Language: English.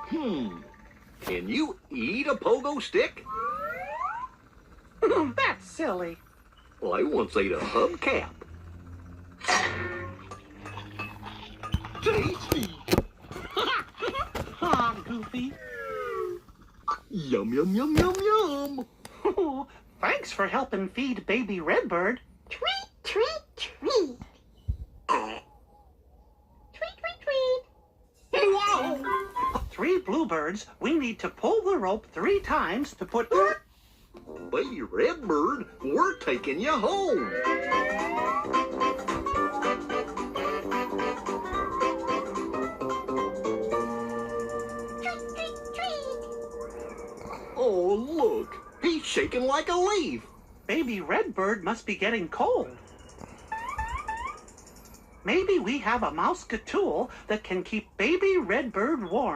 Can you eat a pogo stick? That's silly. Well, I once ate a hubcap. Tasty. Aw, Goofy. Yum, yum, yum, yum, yum. Thanks for helping feed baby Redbird. Tweet, tweet, tweet. Tweet, tweet, tweet. Wow. 3 bluebirds, we need to pull the rope 3 times to put... Baby Redbird, we're taking you home. Tweet, tweet, tweet. Oh, look. He's shaking like a leaf. Baby Redbird must be getting cold. Maybe we have a mouse-tool that can keep baby Redbird warm.